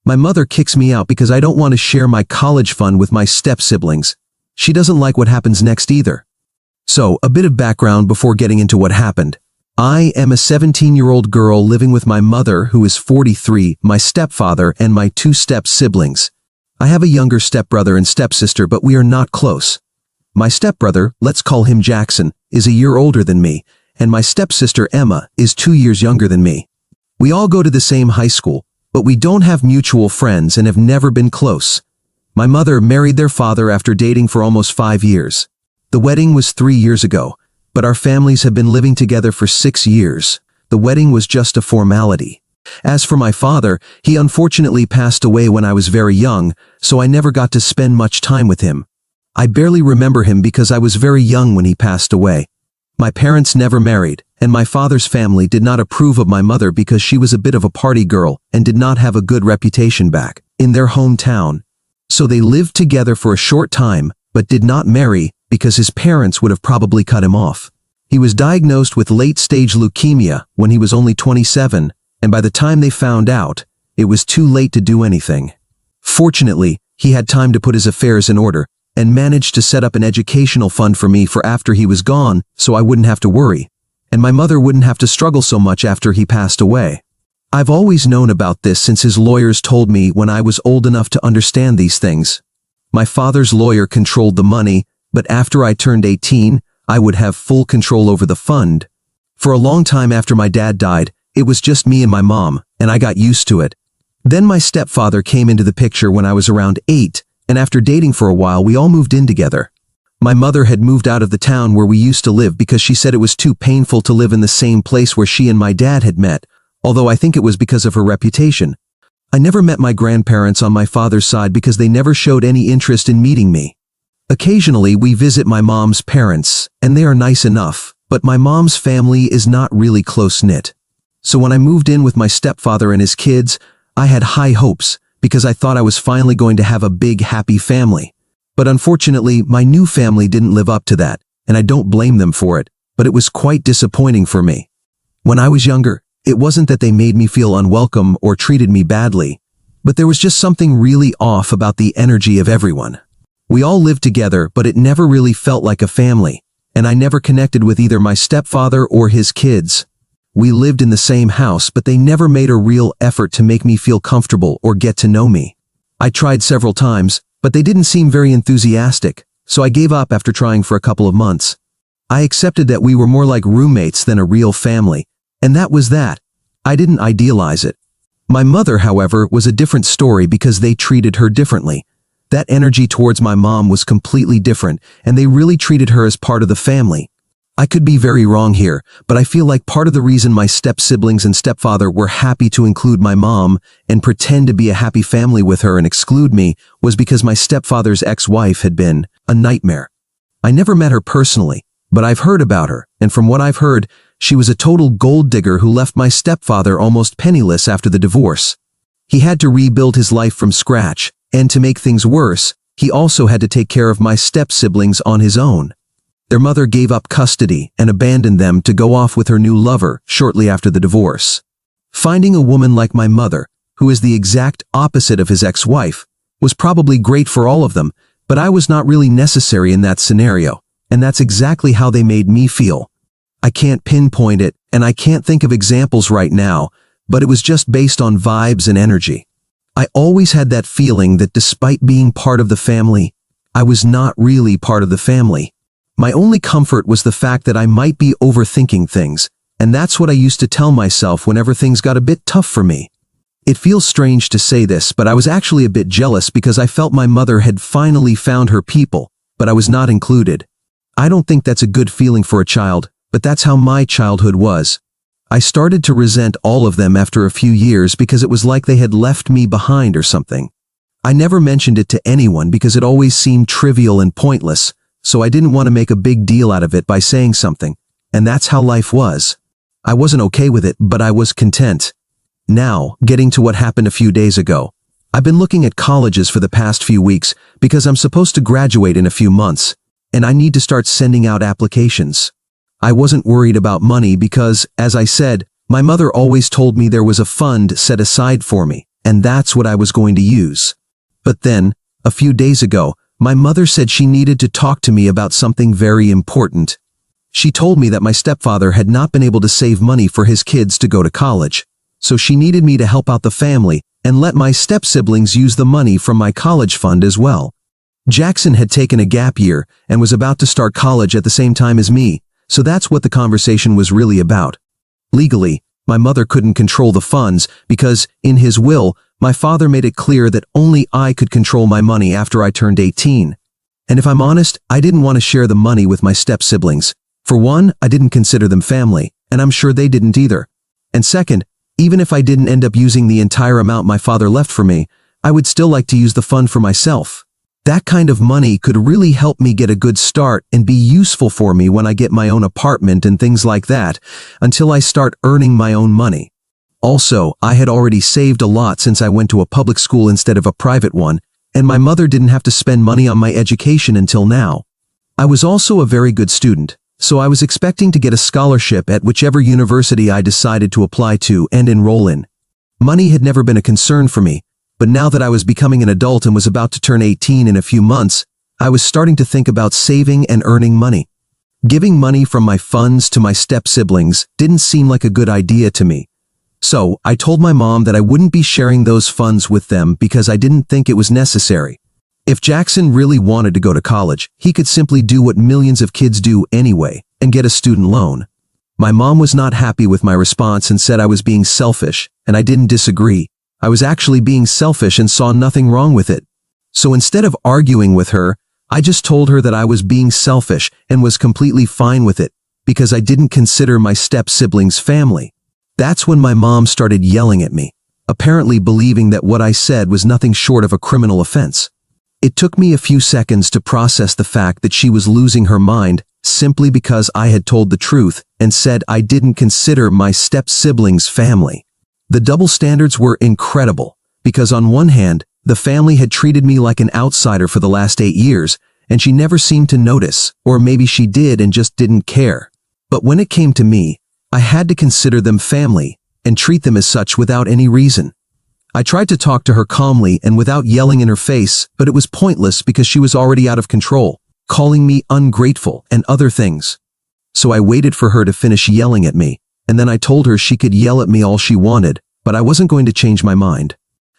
My mother kicks me out because I don't want to share my college fund with my step-siblings. She doesn't like what happens next either. So, a bit of background before getting into what happened. I am a 17-year-old girl living with my mother, who is 43, my stepfather, and my 2 step-siblings. I have a younger stepbrother and stepsister, but we are not close. My stepbrother, let's call him Jackson, is a year older than me, and my stepsister Emma is 2 years younger than me. We all go to the same high school, but we don't have mutual friends and have never been close. My mother married their father after dating for almost 5 years. The wedding was 3 years ago, but our families have been living together for 6 years. The wedding was just a formality. As for my father, he unfortunately passed away when I was very young, so I never got to spend much time with him. I barely remember him because I was very young when he passed away. My parents never married, and my father's family did not approve of my mother because she was a bit of a party girl and did not have a good reputation back in their hometown. So they lived together for a short time, but did not marry because his parents would have probably cut him off. He was diagnosed with late-stage leukemia when he was only 27, and by the time they found out, it was too late to do anything. Fortunately, he had time to put his affairs in order and managed to set up an educational fund for me for after he was gone so I wouldn't have to worry, and my mother wouldn't have to struggle so much after he passed away. I've always known about this since his lawyers told me when I was old enough to understand these things. My father's lawyer controlled the money, but after I turned 18, I would have full control over the fund. For a long time after my dad died, it was just me and my mom, and I got used to it. Then my stepfather came into the picture when I was around 8, and after dating for a while we all moved in together. My mother had moved out of the town where we used to live because she said it was too painful to live in the same place where she and my dad had met, although I think it was because of her reputation. I never met my grandparents on my father's side because they never showed any interest in meeting me. Occasionally we visit my mom's parents, and they are nice enough, but my mom's family is not really close-knit. So when I moved in with my stepfather and his kids, I had high hopes because I thought I was finally going to have a big, happy family. But unfortunately, my new family didn't live up to that, and I don't blame them for it, but it was quite disappointing for me. When I was younger, it wasn't that they made me feel unwelcome or treated me badly, but there was just something really off about the energy of everyone. We all lived together, but it never really felt like a family, and I never connected with either my stepfather or his kids. We lived in the same house, but they never made a real effort to make me feel comfortable or get to know me. I tried several times, but they didn't seem very enthusiastic, so I gave up after trying for a couple of months. I accepted that we were more like roommates than a real family, and that was that. I didn't idealize it. My mother, however, was a different story because they treated her differently. That energy towards my mom was completely different, and they really treated her as part of the family. I could be very wrong here, but I feel like part of the reason my step-siblings and stepfather were happy to include my mom and pretend to be a happy family with her and exclude me was because my stepfather's ex-wife had been a nightmare. I never met her personally, but I've heard about her, and from what I've heard, she was a total gold digger who left my stepfather almost penniless after the divorce. He had to rebuild his life from scratch, and to make things worse, he also had to take care of my step-siblings on his own. Their mother gave up custody and abandoned them to go off with her new lover shortly after the divorce. Finding a woman like my mother, who is the exact opposite of his ex-wife, was probably great for all of them, but I was not really necessary in that scenario, and that's exactly how they made me feel. I can't pinpoint it, and I can't think of examples right now, but it was just based on vibes and energy. I always had that feeling that despite being part of the family, I was not really part of the family. My only comfort was the fact that I might be overthinking things, and that's what I used to tell myself whenever things got a bit tough for me. It feels strange to say this, but I was actually a bit jealous because I felt my mother had finally found her people, but I was not included. I don't think that's a good feeling for a child, but that's how my childhood was. I started to resent all of them after a few years because it was like they had left me behind or something. I never mentioned it to anyone because it always seemed trivial and pointless, so I didn't want to make a big deal out of it by saying something, and that's how life was. I wasn't okay with it, but I was content. Now, getting to what happened a few days ago. I've been looking at colleges for the past few weeks because I'm supposed to graduate in a few months, and I need to start sending out applications. I wasn't worried about money because, as I said, my mother always told me there was a fund set aside for me, and that's what I was going to use. But then, a few days ago, my mother said she needed to talk to me about something very important. She told me that my stepfather had not been able to save money for his kids to go to college, so she needed me to help out the family and let my step-siblings use the money from my college fund as well. Jackson had taken a gap year and was about to start college at the same time as me, so that's what the conversation was really about. Legally, my mother couldn't control the funds because, in his will, my father made it clear that only I could control my money after I turned 18. And if I'm honest, I didn't want to share the money with my step-siblings. For one, I didn't consider them family, and I'm sure they didn't either. And second, even if I didn't end up using the entire amount my father left for me, I would still like to use the fund for myself. That kind of money could really help me get a good start and be useful for me when I get my own apartment and things like that, until I start earning my own money. Also, I had already saved a lot since I went to a public school instead of a private one, and my mother didn't have to spend money on my education until now. I was also a very good student, so I was expecting to get a scholarship at whichever university I decided to apply to and enroll in. Money had never been a concern for me, but now that I was becoming an adult and was about to turn 18 in a few months, I was starting to think about saving and earning money. Giving money from my funds to my step-siblings didn't seem like a good idea to me. So, I told my mom that I wouldn't be sharing those funds with them because I didn't think it was necessary. If Jackson really wanted to go to college, he could simply do what millions of kids do anyway, and get a student loan. My mom was not happy with my response and said I was being selfish, and I didn't disagree. I was actually being selfish and saw nothing wrong with it. So instead of arguing with her, I just told her that I was being selfish and was completely fine with it, because I didn't consider my step-siblings family. That's when my mom started yelling at me, apparently believing that what I said was nothing short of a criminal offense. It took me a few seconds to process the fact that she was losing her mind simply because I had told the truth and said I didn't consider my step-siblings family. The double standards were incredible, because on one hand, the family had treated me like an outsider for the last 8 years, and she never seemed to notice, or maybe she did and just didn't care. But when it came to me, I had to consider them family and treat them as such without any reason. I tried to talk to her calmly and without yelling in her face, but it was pointless because she was already out of control, calling me ungrateful and other things. So I waited for her to finish yelling at me, and then I told her she could yell at me all she wanted, but I wasn't going to change my mind.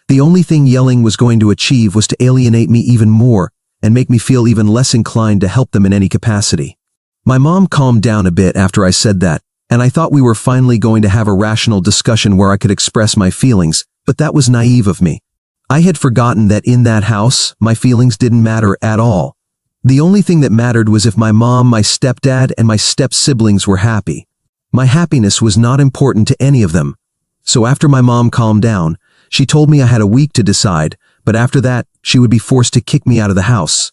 The only thing yelling was going to achieve was to alienate me even more and make me feel even less inclined to help them in any capacity. My mom calmed down a bit after I said that, and I thought we were finally going to have a rational discussion where I could express my feelings, but that was naive of me. I had forgotten that in that house, my feelings didn't matter at all. The only thing that mattered was if my mom, my stepdad, and my step-siblings were happy. My happiness was not important to any of them. So after my mom calmed down, she told me I had a week to decide, but after that, she would be forced to kick me out of the house.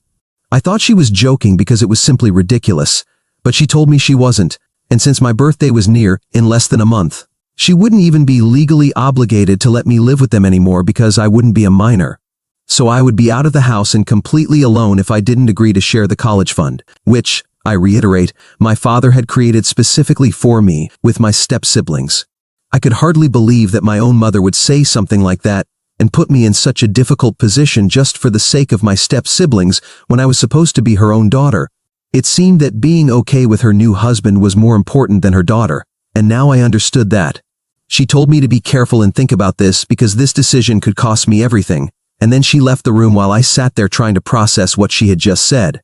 I thought she was joking because it was simply ridiculous, but she told me she wasn't, and since my birthday was near, in less than a month, she wouldn't even be legally obligated to let me live with them anymore because I wouldn't be a minor. So I would be out of the house and completely alone if I didn't agree to share the college fund, which, I reiterate, my father had created specifically for me with my step-siblings. I could hardly believe that my own mother would say something like that and put me in such a difficult position just for the sake of my step-siblings when I was supposed to be her own daughter. It seemed that being okay with her new husband was more important than her daughter, and now I understood that. She told me to be careful and think about this because this decision could cost me everything, and then she left the room while I sat there trying to process what she had just said.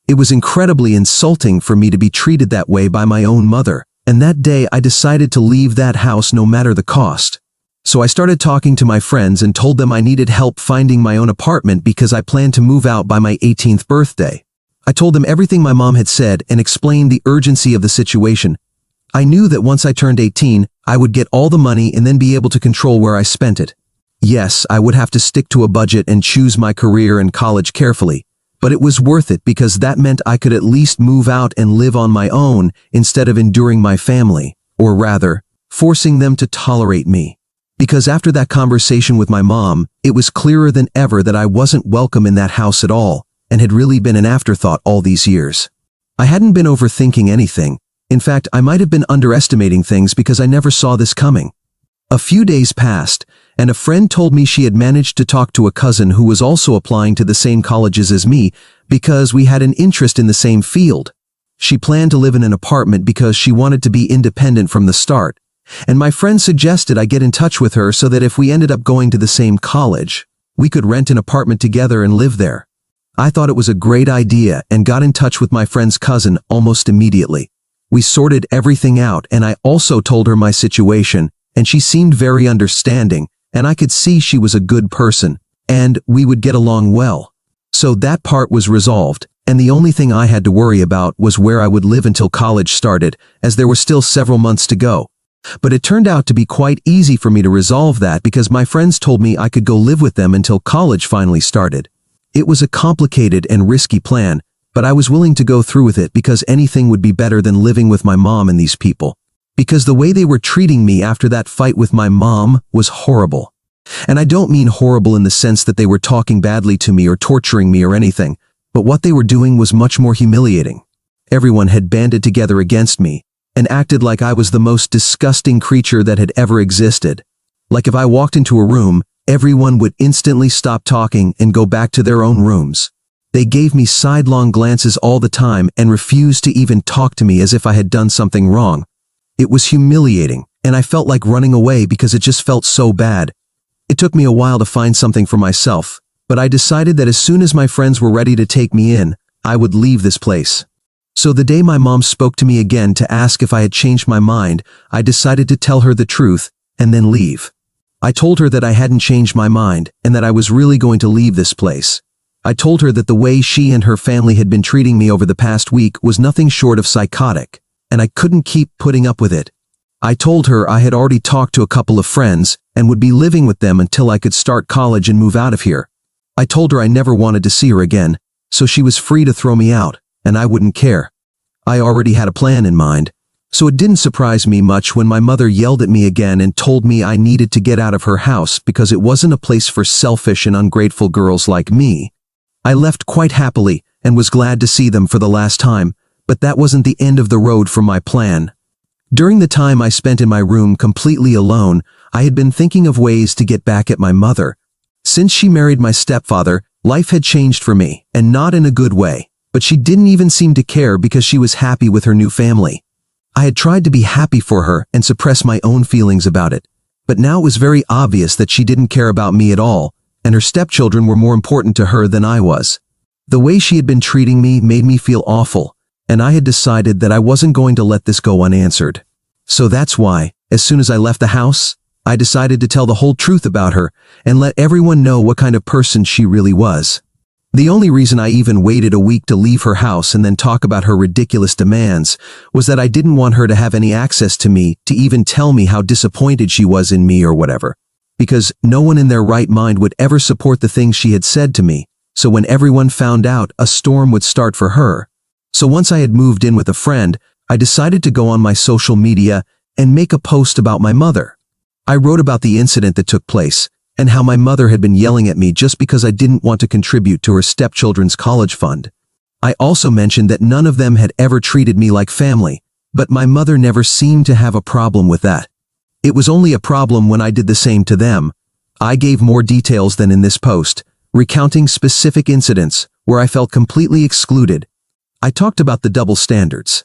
It was incredibly insulting for me to be treated that way by my own mother, and that day I decided to leave that house no matter the cost. So I started talking to my friends and told them I needed help finding my own apartment because I planned to move out by my 18th birthday. I told them everything my mom had said and explained the urgency of the situation. I knew that once I turned 18, I would get all the money and then be able to control where I spent it. Yes, I would have to stick to a budget and choose my career and college carefully, but it was worth it because that meant I could at least move out and live on my own instead of enduring my family, or rather, forcing them to tolerate me. Because after that conversation with my mom, it was clearer than ever that I wasn't welcome in that house at all, and had really been an afterthought all these years. I hadn't been overthinking anything. In fact, I might have been underestimating things because I never saw this coming. A few days passed, and a friend told me she had managed to talk to a cousin who was also applying to the same colleges as me because we had an interest in the same field. She planned to live in an apartment because she wanted to be independent from the start, and my friend suggested I get in touch with her so that if we ended up going to the same college, we could rent an apartment together and live there. I thought it was a great idea and got in touch with my friend's cousin almost immediately. We sorted everything out, and I also told her my situation, and she seemed very understanding, and I could see she was a good person, and we would get along well. So that part was resolved, and the only thing I had to worry about was where I would live until college started, as there were still several months to go. But it turned out to be quite easy for me to resolve that because my friends told me I could go live with them until college finally started. It was a complicated and risky plan, but I was willing to go through with it because anything would be better than living with my mom and these people. Because the way they were treating me after that fight with my mom was horrible. And I don't mean horrible in the sense that they were talking badly to me or torturing me or anything, but what they were doing was much more humiliating. Everyone had banded together against me and acted like I was the most disgusting creature that had ever existed. Like if I walked into a room, everyone would instantly stop talking and go back to their own rooms. They gave me sidelong glances all the time and refused to even talk to me as if I had done something wrong. It was humiliating, and I felt like running away because it just felt so bad. It took me a while to find something for myself, but I decided that as soon as my friends were ready to take me in, I would leave this place. So the day my mom spoke to me again to ask if I had changed my mind, I decided to tell her the truth and then leave. I told her that I hadn't changed my mind and that I was really going to leave this place. I told her that the way she and her family had been treating me over the past week was nothing short of psychotic, and I couldn't keep putting up with it. I told her I had already talked to a couple of friends and would be living with them until I could start college and move out of here. I told her I never wanted to see her again, so she was free to throw me out, and I wouldn't care. I already had a plan in mind, so it didn't surprise me much when my mother yelled at me again and told me I needed to get out of her house because it wasn't a place for selfish and ungrateful girls like me. I left quite happily and was glad to see them for the last time, but that wasn't the end of the road for my plan. During the time I spent in my room completely alone, I had been thinking of ways to get back at my mother. Since she married my stepfather, life had changed for me, and not in a good way, but she didn't even seem to care because she was happy with her new family. I had tried to be happy for her and suppress my own feelings about it, but now it was very obvious that she didn't care about me at all, and her stepchildren were more important to her than I was. The way she had been treating me made me feel awful, and I had decided that I wasn't going to let this go unanswered. So that's why, as soon as I left the house, I decided to tell the whole truth about her and let everyone know what kind of person she really was. The only reason I even waited a week to leave her house and then talk about her ridiculous demands was that I didn't want her to have any access to me to even tell me how disappointed she was in me or whatever. Because no one in their right mind would ever support the things she had said to me, so when everyone found out, a storm would start for her. So once I had moved in with a friend, I decided to go on my social media and make a post about my mother. I wrote about the incident that took place, and how my mother had been yelling at me just because I didn't want to contribute to her stepchildren's college fund. I also mentioned that none of them had ever treated me like family, but my mother never seemed to have a problem with that. It was only a problem when I did the same to them. I gave more details than in this post, recounting specific incidents where I felt completely excluded. I talked about the double standards.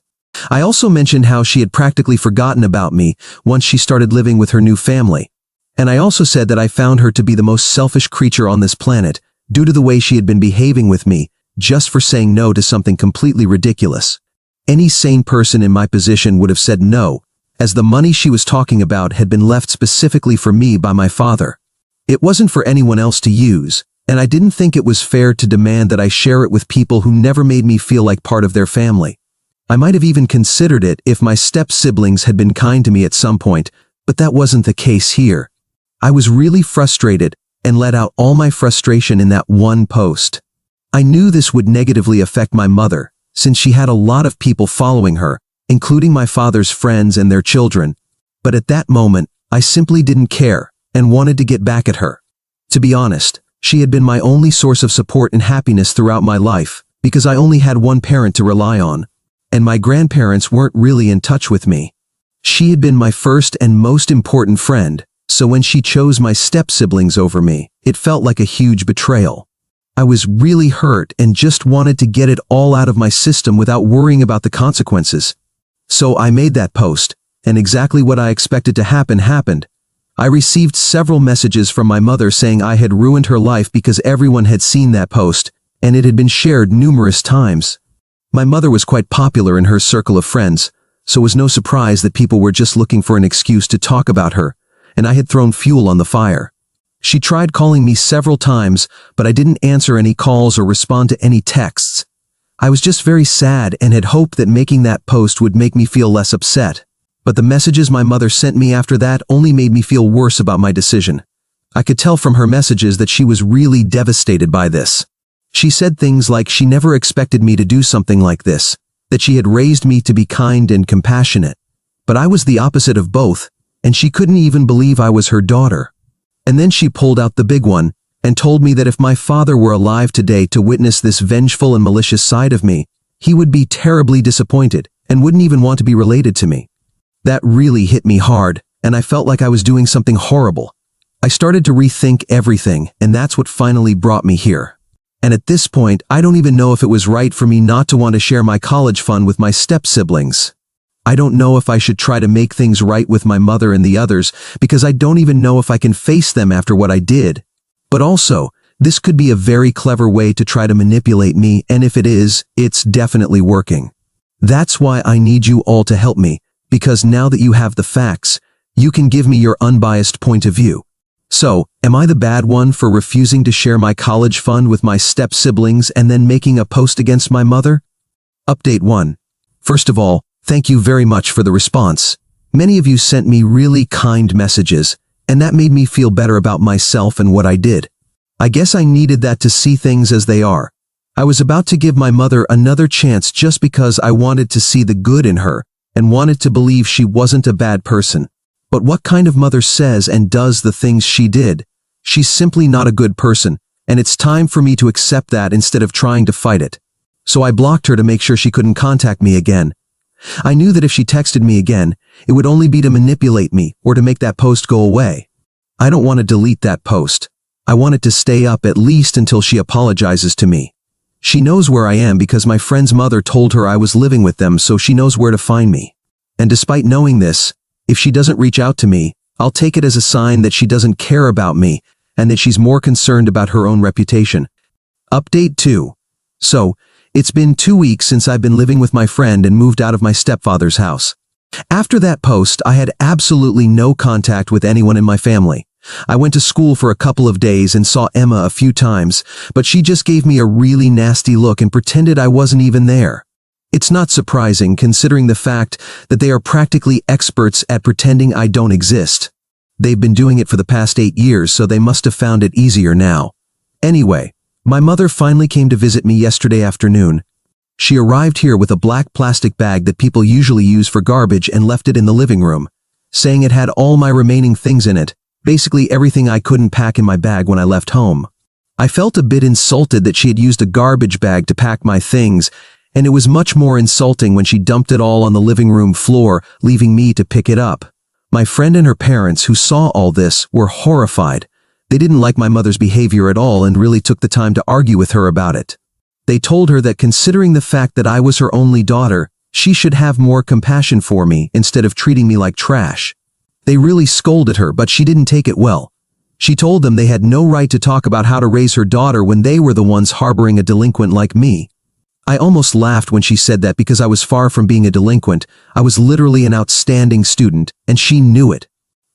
I also mentioned how she had practically forgotten about me once she started living with her new family. And I also said that I found her to be the most selfish creature on this planet due to the way she had been behaving with me just for saying no to something completely ridiculous. Any sane person in my position would have said no, as the money she was talking about had been left specifically for me by my father. It wasn't for anyone else to use, and I didn't think it was fair to demand that I share it with people who never made me feel like part of their family. I might have even considered it if my step-siblings had been kind to me at some point, but that wasn't the case here. I was really frustrated and let out all my frustration in that one post. I knew this would negatively affect my mother, since she had a lot of people following her, including my father's friends and their children. But at that moment, I simply didn't care and wanted to get back at her. To be honest, she had been my only source of support and happiness throughout my life, because I only had one parent to rely on, and my grandparents weren't really in touch with me. She had been my first and most important friend, So when she chose my step-siblings over me, it felt like a huge betrayal. I was really hurt and just wanted to get it all out of my system without worrying about the consequences. So I made that post, and exactly what I expected to happen happened. I received several messages from my mother saying I had ruined her life because everyone had seen that post, and it had been shared numerous times. My mother was quite popular in her circle of friends, so it was no surprise that people were just looking for an excuse to talk about her, and I had thrown fuel on the fire. She tried calling me several times, but I didn't answer any calls or respond to any texts. I was just very sad and had hoped that making that post would make me feel less upset. But the messages my mother sent me after that only made me feel worse about my decision. I could tell from her messages that she was really devastated by this. She said things like she never expected me to do something like this, that she had raised me to be kind and compassionate. But I was the opposite of both, and she couldn't even believe I was her daughter. And then she pulled out the big one and told me that if my father were alive today to witness this vengeful and malicious side of me, he would be terribly disappointed and wouldn't even want to be related to me. That really hit me hard, and I felt like I was doing something horrible. I started to rethink everything, and that's what finally brought me here. And at this point, I don't even know if it was right for me not to want to share my college fund with my step-siblings. I don't know if I should try to make things right with my mother and the others, because I don't even know if I can face them after what I did. But also, this could be a very clever way to try to manipulate me, and if it is, it's definitely working. That's why I need you all to help me, because now that you have the facts, you can give me your unbiased point of view. So, am I the bad one for refusing to share my college fund with my step-siblings and then making a post against my mother? Update 1. First of all, thank you very much for the response. Many of you sent me really kind messages, and that made me feel better about myself and what I did. I guess I needed that to see things as they are. I was about to give my mother another chance just because I wanted to see the good in her and wanted to believe she wasn't a bad person. But what kind of mother says and does the things she did? She's simply not a good person, and it's time for me to accept that instead of trying to fight it. So I blocked her to make sure she couldn't contact me again. I knew that if she texted me again, it would only be to manipulate me or to make that post go away. I don't want to delete that post. I want it to stay up at least until she apologizes to me. She knows where I am because my friend's mother told her I was living with them, so she knows where to find me. And despite knowing this, if she doesn't reach out to me, I'll take it as a sign that she doesn't care about me and that she's more concerned about her own reputation. Update 2. So, it's been 2 weeks since I've been living with my friend and moved out of my stepfather's house. After that post, I had absolutely no contact with anyone in my family. I went to school for a couple of days and saw Emma a few times, but she just gave me a really nasty look and pretended I wasn't even there. It's not surprising considering the fact that they are practically experts at pretending I don't exist. They've been doing it for the past 8 years, so they must have found it easier now. Anyway, my mother finally came to visit me yesterday afternoon. She arrived here with a black plastic bag that people usually use for garbage and left it in the living room, saying it had all my remaining things in it, basically everything I couldn't pack in my bag when I left home. I felt a bit insulted that she had used a garbage bag to pack my things, and it was much more insulting when she dumped it all on the living room floor, leaving me to pick it up. My friend and her parents, who saw all this, were horrified. They didn't like my mother's behavior at all and really took the time to argue with her about it. They told her that considering the fact that I was her only daughter, she should have more compassion for me instead of treating me like trash. They really scolded her, but she didn't take it well. She told them they had no right to talk about how to raise her daughter when they were the ones harboring a delinquent like me. I almost laughed when she said that because I was far from being a delinquent. I was literally an outstanding student, and she knew it.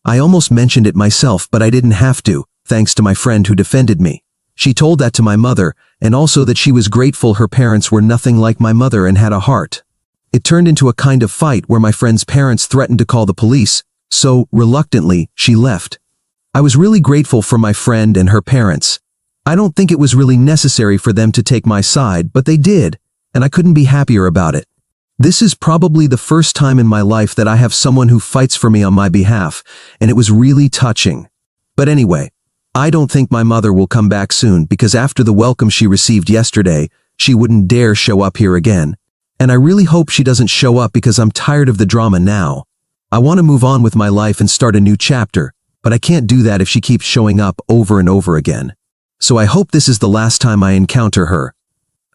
I almost mentioned it myself, but I didn't have to, thanks to my friend who defended me. She told that to my mother, and also that she was grateful her parents were nothing like my mother and had a heart. It turned into a kind of fight where my friend's parents threatened to call the police, so, reluctantly, she left. I was really grateful for my friend and her parents. I don't think it was really necessary for them to take my side, but they did, and I couldn't be happier about it. This is probably the first time in my life that I have someone who fights for me on my behalf, and it was really touching. But anyway, I don't think my mother will come back soon because after the welcome she received yesterday, she wouldn't dare show up here again. And I really hope she doesn't show up because I'm tired of the drama now. I want to move on with my life and start a new chapter, but I can't do that if she keeps showing up over and over again. So I hope this is the last time I encounter her.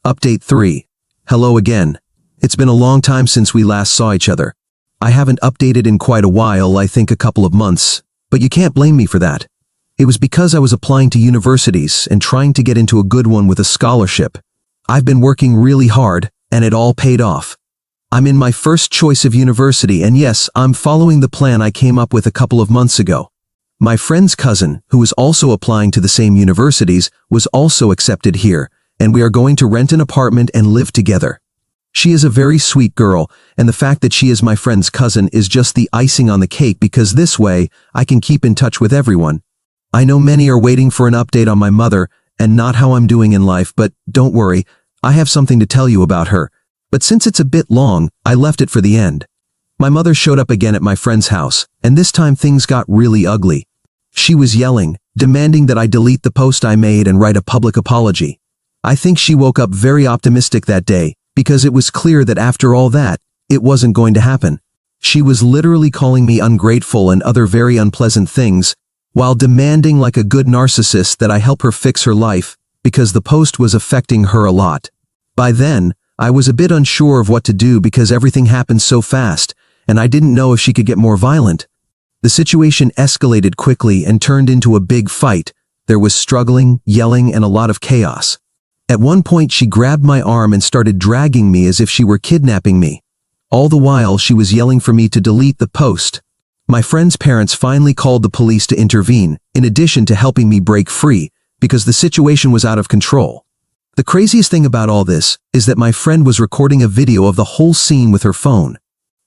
Update 3. Hello again. It's been a long time since we last saw each other. I haven't updated in quite a while, I think a couple of months, but you can't blame me for that. It was because I was applying to universities and trying to get into a good one with a scholarship. I've been working really hard, and it all paid off. I'm in my first choice of university, and yes, I'm following the plan I came up with a couple of months ago. My friend's cousin, who is also applying to the same universities, was also accepted here, and we are going to rent an apartment and live together. She is a very sweet girl, and the fact that she is my friend's cousin is just the icing on the cake because this way, I can keep in touch with everyone. I know many are waiting for an update on my mother and not how I'm doing in life, but don't worry, I have something to tell you about her. But since it's a bit long, I left it for the end. My mother showed up again at my friend's house, and this time things got really ugly. She was yelling, demanding that I delete the post I made and write a public apology. I think she woke up very optimistic that day, because it was clear that after all that, it wasn't going to happen. She was literally calling me ungrateful and other very unpleasant things, while demanding like a good narcissist that I help her fix her life, because the post was affecting her a lot. By then, I was a bit unsure of what to do because everything happened so fast, and I didn't know if she could get more violent. The situation escalated quickly and turned into a big fight. There was struggling, yelling, and a lot of chaos. At one point, she grabbed my arm and started dragging me as if she were kidnapping me. All the while, she was yelling for me to delete the post. My friend's parents finally called the police to intervene, in addition to helping me break free, because the situation was out of control. The craziest thing about all this is that my friend was recording a video of the whole scene with her phone.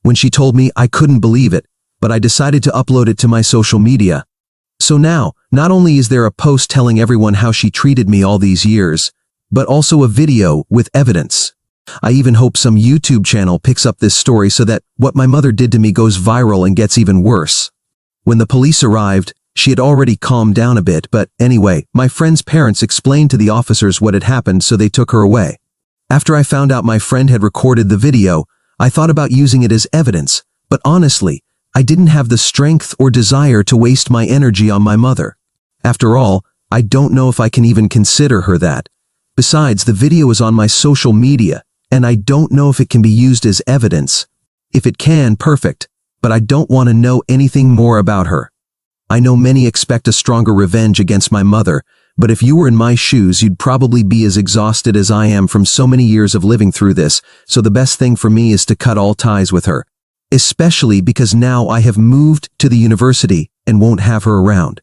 When she told me, I couldn't believe it, but I decided to upload it to my social media. So now, not only is there a post telling everyone how she treated me all these years, but also a video with evidence. I even hope some YouTube channel picks up this story so that what my mother did to me goes viral and gets even worse. When the police arrived, she had already calmed down a bit, but anyway, my friend's parents explained to the officers what had happened, so they took her away. After I found out my friend had recorded the video, I thought about using it as evidence, but honestly, I didn't have the strength or desire to waste my energy on my mother. After all, I don't know if I can even consider her that. Besides, the video is on my social media, and I don't know if it can be used as evidence. If it can, perfect, but I don't want to know anything more about her. I know many expect a stronger revenge against my mother, but if you were in my shoes, you'd probably be as exhausted as I am from so many years of living through this, so the best thing for me is to cut all ties with her. Especially because now I have moved to the university and won't have her around.